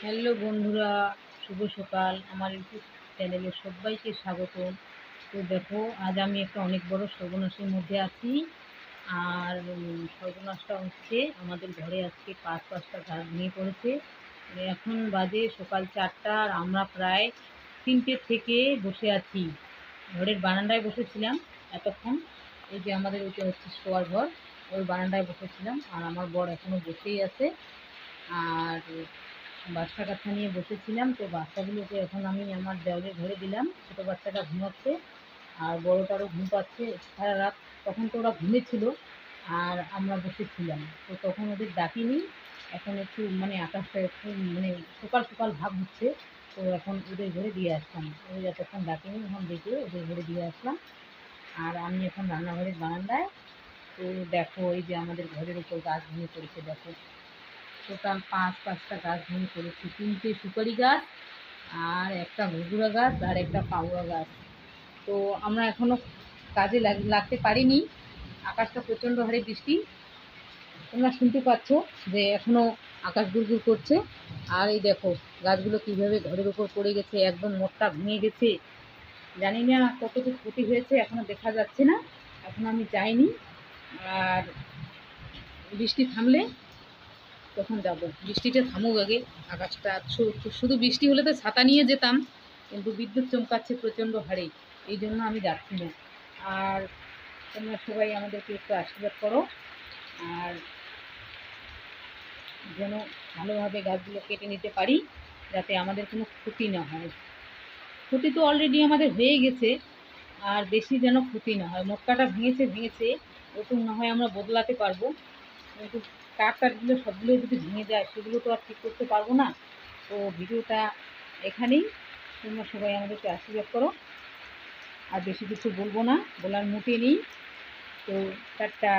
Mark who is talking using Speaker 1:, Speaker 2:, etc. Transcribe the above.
Speaker 1: Hello বন্ধুরা, শুভ সকাল। আমার ইউটিউব চ্যানেলে সবাইকে স্বাগতম। তো দেখো, আজ আমি একটা অনেক বড় সর্বনাশের মধ্যে আছি। আর সর্বনাশটা হচ্ছে, আমাদের ঘরে আজকে পাঁচটা গাছ ভেঙে পড়েছে। এখন বাজে সকাল 4টা, আর আমরা প্রায় 3টে থেকে বসে আছি। ঘরের বারান্দায় বসেছিলাম এতক্ষণ। এই যে আমাদের ওইটা হচ্ছে শোয়ার ঘর, ওই বারান্দায় বসেছিলাম। আর আমার বর এখনও বসেই আছে। আর বাচ্চা কাচ্চা নিয়ে বসেছিলাম, তো বাচ্চাগুলোকে এখন আমি আমার দেওরের ঘরে দিলাম। ছোটো বাচ্চাটা ঘুমাচ্ছে, আর বড়োটারও ঘুম পাচ্ছে। সারা রাত তখন তো ওরা ঘুমেছিল, আর আমরা বসেছিলাম, তো তখন ওদের ডাকিনি। এখন একটু মানে আকাশটা একটু মানে সকাল সকাল ভাব হচ্ছে, তো এখন ওদের ঘরে দিয়ে আসলাম। ওই এতক্ষণ ডাকিনি, এখন ডেকে ওদের ঘরে দিয়ে আসলাম। আর আমি এখন রান্নাঘরের বারান্দায়। তো দেখো, এই যে আমাদের ঘরের উপর গাছ ভেঙে পড়েছে, দেখো টোটাল পাঁচটা গাছ ভেঙে পড়েছে। 3টে সুপারি গাছ, আর একটা ঘুঘুরা গাছ, আর একটা পাউরা গাছ। তো আমরা এখনও কাজে লাগতে পারিনি। আকাশটা প্রচণ্ড হারে বৃষ্টি, তোমরা শুনতে পাচ্ছ যে এখনও আকাশ গুড়গুড় করছে। আর এই দেখো গাছগুলো কীভাবে ঘরের উপর পড়ে গেছে, একদম মোটটা ভেঙে গেছে। জানি না কতটুকু ক্ষতি হয়েছে, এখনও দেখা যাচ্ছে না, এখন আমি যাইনি। আর বৃষ্টি থামলে তখন যাব। বৃষ্টিটা থামুক আগে, আকাশটা শুধু বৃষ্টি হলে তো ছাতা নিয়ে যেতাম, কিন্তু বিদ্যুৎ চমকাচ্ছে প্রচণ্ড হারে, এই জন্য আমি যাচ্ছি না। আর তোমরা সবাই আমাদেরকে একটু আশীর্বাদ করো, আর যেন ভালোভাবে গাছগুলো কেটে নিতে পারি, যাতে আমাদের কোনো ক্ষতি না হয়। ক্ষতি তো অলরেডি আমাদের হয়ে গেছে, আর বেশি যেন ক্ষতি না হয়। মোটকাটা ভেঙেছে ভেঙেছে, ওটুক না হয় আমরা বদলাতে পারবো, কিন্তু কাঠগুলো সবগুলো যদি ভেঙে যায়, সেগুলো তো আর ঠিক করতে পারবো না। তো ভিডিওটা এখানেই, তোমরা সবাই আমাদেরকে আশীর্বাদ করো। আর বেশি কিছু বলবো না, বলার মুখে নেই। তো টাটা।